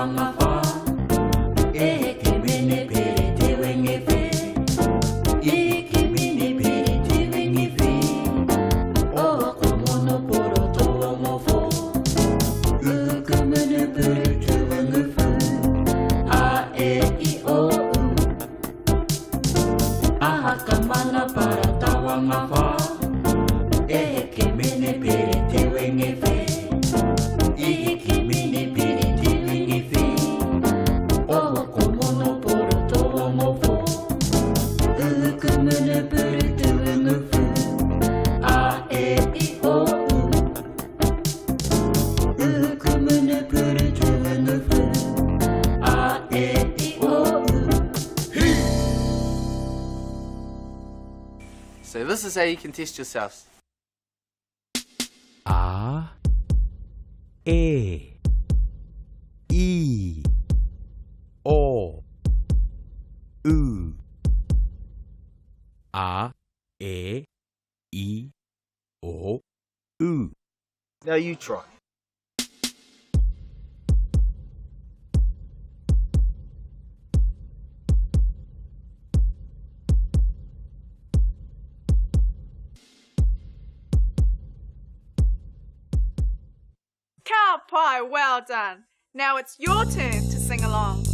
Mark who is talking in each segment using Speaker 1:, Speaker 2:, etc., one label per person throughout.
Speaker 1: wanga wha. E ke mene pere te wenge whe. E ke mene pere te wenge whe. O ko mono poro tō mo who. U ke mene pere te wenge whe. A e I o u. Aha ka mana para tā wanga wha. E ke mene pere te wenge whe. E ke mene pere te wenge whe. O ko mono poro tō mo who. U ke mene pere te wenge whe. A e I o u. U ke mene pere te wenge whe. A e I o u.
Speaker 2: So this is how you can test yourselves.
Speaker 3: A, E, I, O, U. A, E, I, O, U.
Speaker 4: Now you try.
Speaker 5: Cow pie, well done. Now it's your turn to sing along.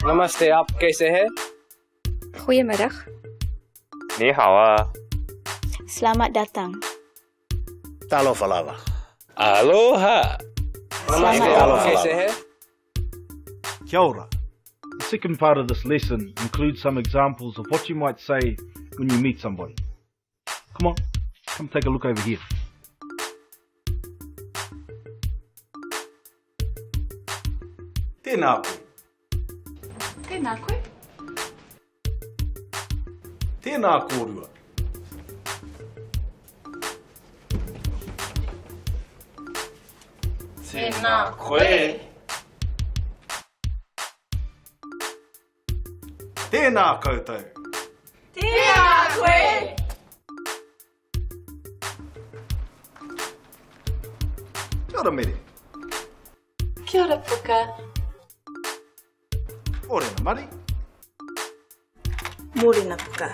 Speaker 6: नमस्ते, आप कैसे हैं?
Speaker 7: Goedemiddag.
Speaker 6: Ni hao ah.
Speaker 7: Selamat datang.
Speaker 4: Talo falava.
Speaker 6: Aloha. Namaste, आप कैसे हैं?
Speaker 8: Kia ora. The second part of this lesson includes some examples of what you might say when you meet somebody. Come on, come take a look over here.
Speaker 4: Tēnā koe.
Speaker 5: Tēnā koe.
Speaker 4: Tēnā kōrua.
Speaker 2: Tēnā koe.
Speaker 4: Tēnā koutou.
Speaker 5: Tēnā koe.
Speaker 4: Kia ora mere.
Speaker 7: Kia ora puka.
Speaker 4: Morena mari.
Speaker 7: Morena puka.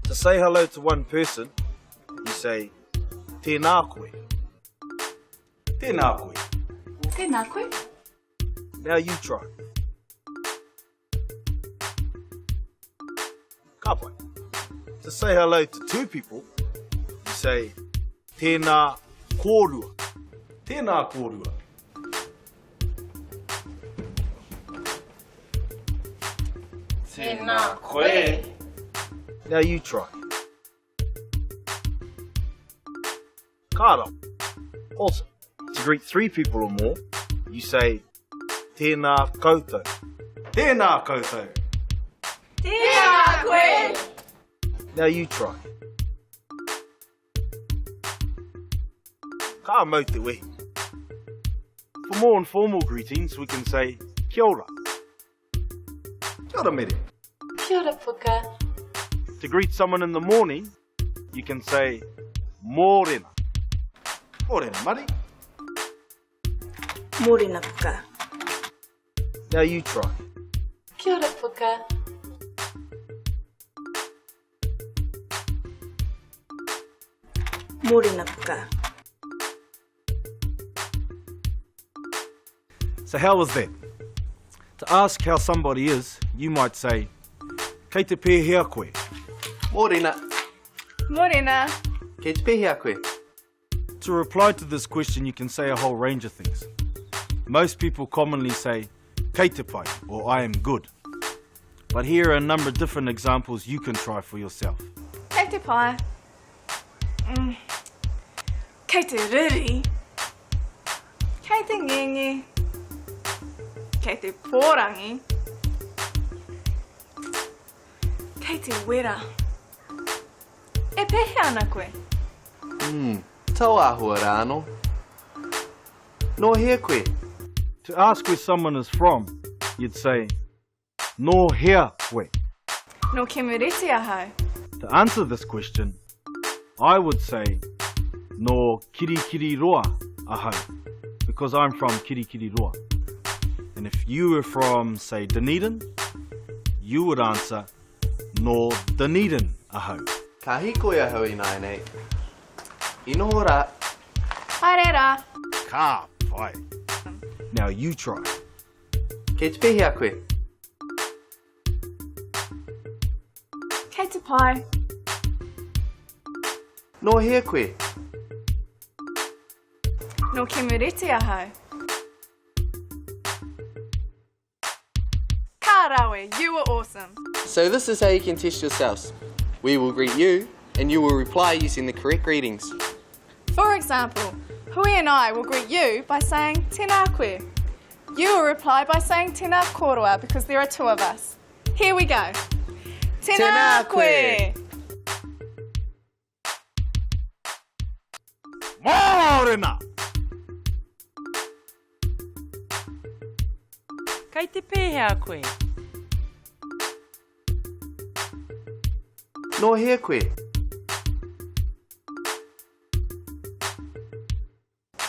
Speaker 4: To say hello to one person, you say tēnā koe. Tēnā koe.
Speaker 5: Tēnā koe.
Speaker 4: Now you try. Ka pai. To say hello to two people, you say tēnā kōrua. Tēnā kōrua.
Speaker 2: Tēnā koe.
Speaker 4: Now you try. Kāra. Also, to greet three people or more, you say tēnā koutou. Tēnā koutou.
Speaker 5: TÄNÄ KOE.
Speaker 4: Now you try. Ka mau te wehi. For more informal greetings, we can say kia ora. Kia ora mere.
Speaker 7: Kia ora puka.
Speaker 8: To greet someone in the morning, you can say mōrena.
Speaker 4: Mōrena, mari.
Speaker 7: Mōrena puka.
Speaker 4: Now you try.
Speaker 7: Kia ora puka. Mōrena puka.
Speaker 8: So how was that? To ask how somebody is, you might say, kei te pēhea koe.
Speaker 2: Mōrena.
Speaker 5: Morena.
Speaker 2: Kei te pēhea koe.
Speaker 8: To reply to this question, you can say a whole range of things. Most people commonly say, kei te pai, or I am good. But here are a number of different examples you can try for yourself.
Speaker 5: Kei te pai. Kei te riri. Kei te ngenge. Kei te pōrangi. Kei te wera. E pehe ana koe.
Speaker 2: Tau āhua rāno. No hea koe.
Speaker 8: To ask where someone is from, you'd say, no hea koe.
Speaker 5: No kemereti ahau.
Speaker 8: To answer this question, I would say, no kirikiriroa ahau, because I'm from Kirikiriroa. And if you were from, say, Dunedin, you would answer, no Dunedin ahau.
Speaker 2: Ka hiko ia hau I nai nei. Inoho rā.
Speaker 5: Haere rā.
Speaker 8: Ka pai. Now you try.
Speaker 2: Kei te pēhea koe.
Speaker 5: Kei te pai.
Speaker 2: No hea koe.
Speaker 5: No kemereti ahau. Ka rawe, you were awesome.
Speaker 2: So this is how you can test yourselves. We will greet you, and you will reply using the correct greetings.
Speaker 5: For example, Hui and I will greet you by saying TÄNÄ KOE. You will reply by saying TÄNÄ KOE because there are two of us. Here we go. TÄNÄ KOE.
Speaker 8: Mōrena!
Speaker 9: Kei te pēhea koe.
Speaker 2: No hea koe.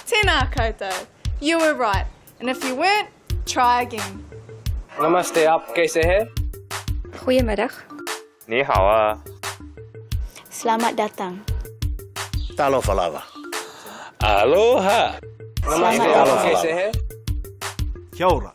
Speaker 5: Tēnā koutou. You were right. And if you weren't, try again.
Speaker 6: Namaste, आप कैसे हैं?
Speaker 7: Goeiemiddag.
Speaker 6: Ni hao a.
Speaker 7: Selamat datang.
Speaker 4: Talo falawa.
Speaker 6: Aloha. Namaste,
Speaker 7: Selamat
Speaker 6: आप
Speaker 7: datang.
Speaker 6: कैसे हैं?
Speaker 8: Kia ora.